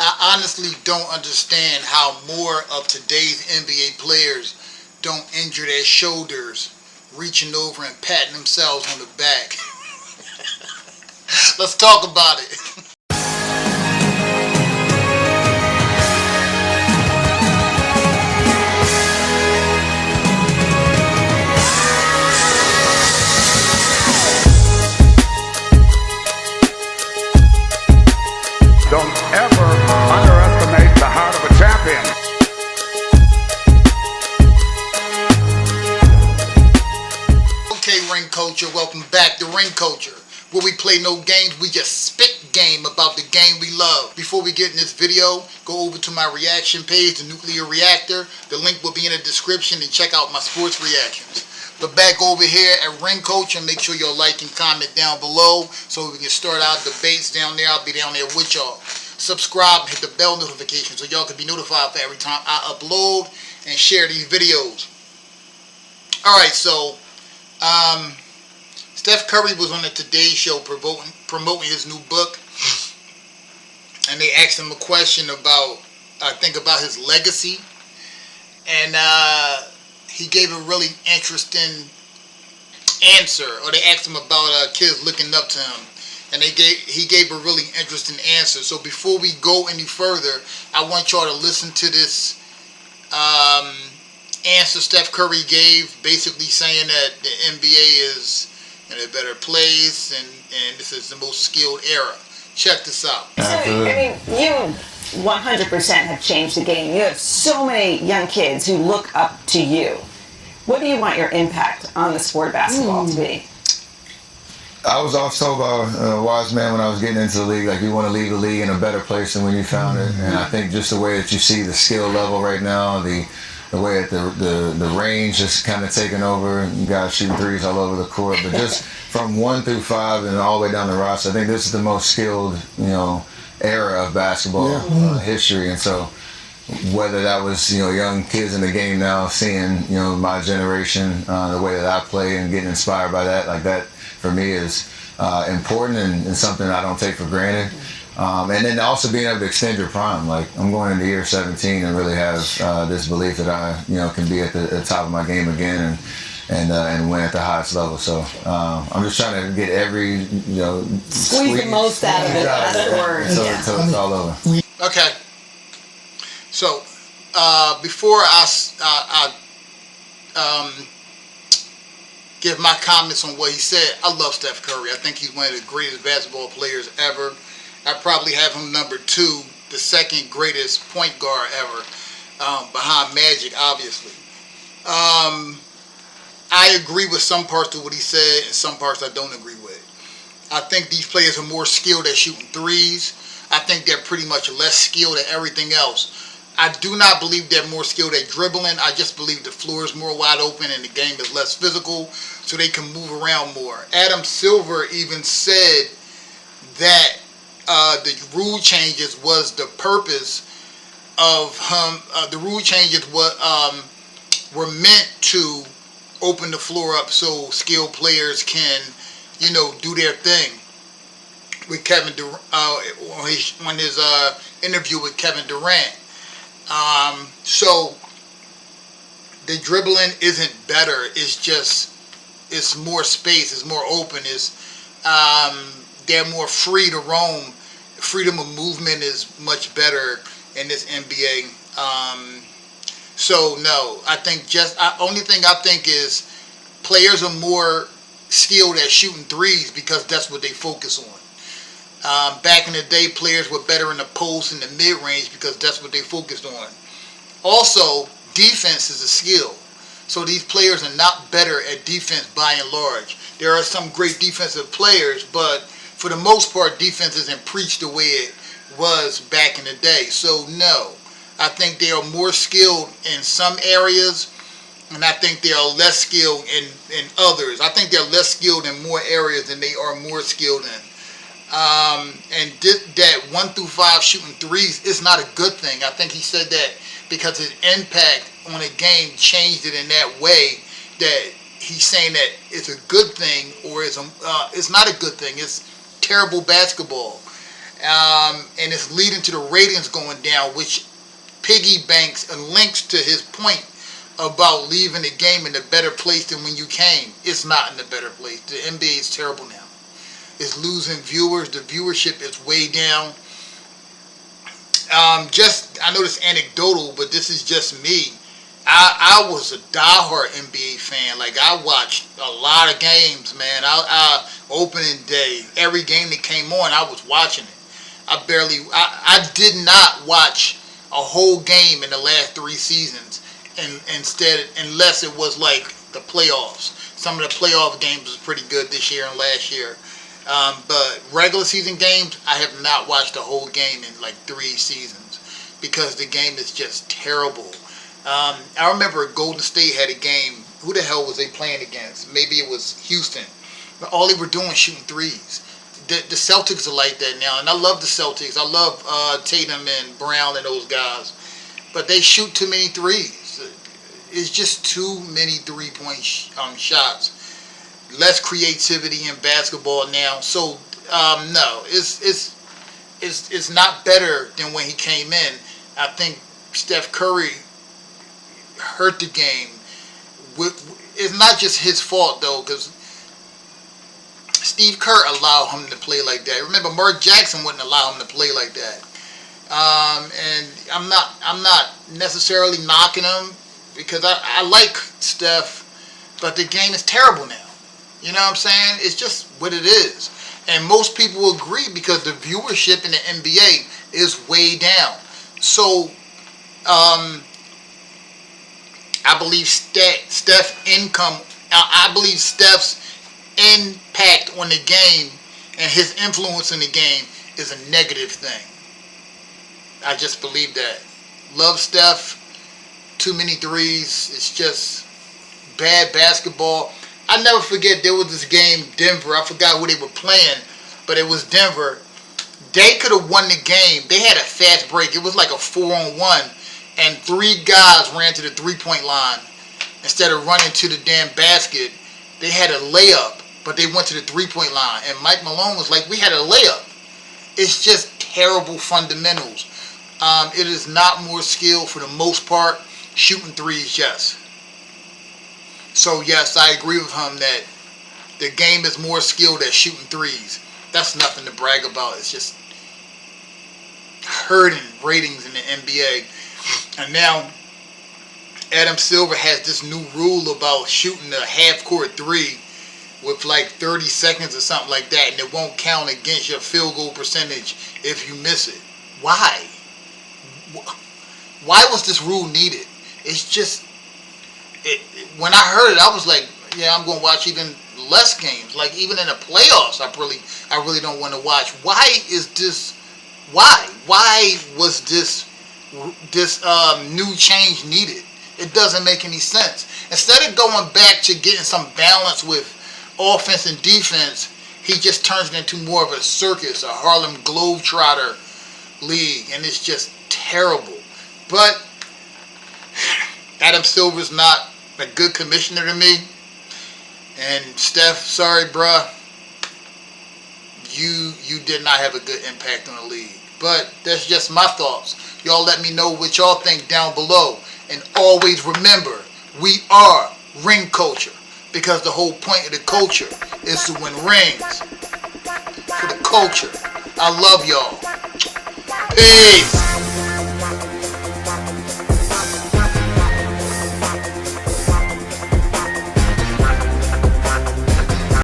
I honestly don't understand how more of today's NBA players don't injure their shoulders reaching over and patting themselves on the back. Let's talk about it. Don't ever underestimate the heart of a champion. Okay, Ring Culture, welcome back to Ring Culture, where we play no games, we just spit game about the game we love. Before we get in this video, go over to my reaction page, the Nuclear Reactor. The link will be in the description, and check out my sports reactions. But back over here at Ring Culture, make sure you'll like and comment down below so we can start our debates down there. I'll be down there with y'all. Subscribe and hit the bell notification so y'all can be notified for every time I upload and share these videos. Alright, so Steph Curry was on the Today Show promoting his new book, and they asked him a question about, I think, about his legacy, and he gave a really interesting answer. Or they asked him about kids looking up to him, and he gave a really interesting answer. So before we go any further, I want y'all to listen to this answer Steph Curry gave, basically saying that the NBA is in a better place and this is the most skilled era. Check this out. So, I mean, you 100% have changed the game. You have so many young kids who look up to you. What do you want your impact on the sport of basketball to be? I was also a wise man when I was getting into the league. Like, you want to leave the league in a better place than when you found it. And I think just the way that you see the skill level right now, the way that the range is kind of taking over. You guys shooting threes all over the court. But just from 1 through 5 and all the way down the roster, I think this is the most skilled, era of basketball history. And so whether that was, young kids in the game now seeing, my generation, the way that I play and getting inspired by that, like that for me is important and something I don't take for granted. And then also being able to extend your prime. Like, I'm going into year 17 and really have this belief that I, can be at the top of my game again and win at the highest level. So I'm just trying to get every, squeeze the most out of it, as it were. So it's all over. Okay. So before I give my comments on what he said, I love Steph Curry. I think he's one of the greatest basketball players ever. I probably have him number 2, the second greatest point guard ever, behind Magic, obviously. I agree with some parts of what he said and some parts I don't agree with. I think these players are more skilled at shooting threes. I think they're pretty much less skilled at everything else. I do not believe they're more skilled at dribbling. I just believe the floor is more wide open and the game is less physical, so they can move around more. Adam Silver even said that the rule changes was the purpose of him. The rule changes were meant to open the floor up so skilled players can, do their thing. With Kevin Durant, on his interview with Kevin Durant. So the dribbling isn't better. It's just, it's more space. It's more open. They're more free to roam. Freedom of movement is much better in this NBA. So no, I think only thing I think is players are more skilled at shooting threes because that's what they focus on. Back in the day, players were better in the post and the mid-range because that's what they focused on. Also, defense is a skill. So these players are not better at defense by and large. There are some great defensive players, but for the most part, defense isn't preached the way it was back in the day. So no, I think they are more skilled in some areas, and I think they are less skilled in others. I think they're less skilled in more areas than they are more skilled in. And that 1 through 5 shooting threes is not a good thing. I think he said that because his impact on a game changed it in that way, that he's saying that it's a good thing or it's not a good thing. It's terrible basketball. And it's leading to the ratings going down, which piggy banks and links to his point about leaving the game in a better place than when you came. It's not in a better place. The NBA is terrible now. It's losing viewers. The viewership is way down. I know this anecdotal, but this is just me. I was a diehard NBA fan. Like, I watched a lot of games, man. I opening day, every game that came on, I was watching it. I did not watch a whole game in the last 3 seasons, and unless it was like the playoffs. Some of the playoff games was pretty good this year and last year. But regular season games, I have not watched a whole game in like 3 seasons because the game is just terrible. I remember Golden State had a game. Who the hell was they playing against? Maybe it was Houston. But all they were doing was shooting threes. The Celtics are like that now, and I love the Celtics. I love Tatum and Brown and those guys. But they shoot too many threes. It's just too many three-point shots. Less creativity in basketball now. So no, it's not better than when he came in. I think Steph Curry hurt the game. It's not just his fault though, because Steve Kerr allowed him to play like that. Remember, Mark Jackson wouldn't allow him to play like that. And I'm not necessarily knocking him because I like Steph, but the game is terrible now. You know what I'm saying? It's just what it is. And most people will agree because the viewership in the NBA is way down. So, I believe I believe Steph's impact on the game and his influence in the game is a negative thing. I just believe that. Love Steph. Too many threes. It's just bad basketball. I never forget there was this game, Denver. I forgot who they were playing, but it was Denver. They could have won the game. They had a fast break. It was like a 4-on-1, and 3 guys ran to the three-point line. Instead of running to the damn basket, they had a layup, but they went to the three-point line. And Mike Malone was like, we had a layup. It's just terrible fundamentals. It is not more skill for the most part. Shooting threes, yes. So, yes, I agree with him that the game is more skilled at shooting threes. That's nothing to brag about. It's just hurting ratings in the NBA. And now, Adam Silver has this new rule about shooting a half-court three with like 30 seconds or something like that, and it won't count against your field goal percentage if you miss it. Why? Why was this rule needed? It's just... when I heard it, I was like, yeah, I'm going to watch even less games. Like, even in the playoffs, I really don't want to watch. Why is this? Why was this new change needed? It doesn't make any sense. Instead of going back to getting some balance with offense and defense, he just turns it into more of a circus, a Harlem Globetrotter league, and it's just terrible. But Adam Silver's not a good commissioner to me. And Steph, sorry, bruh. You did not have a good impact on the league. But that's just my thoughts. Y'all let me know what y'all think down below. And always remember, we are ring culture. Because the whole point of the culture is to win rings. For the culture. I love y'all. Peace.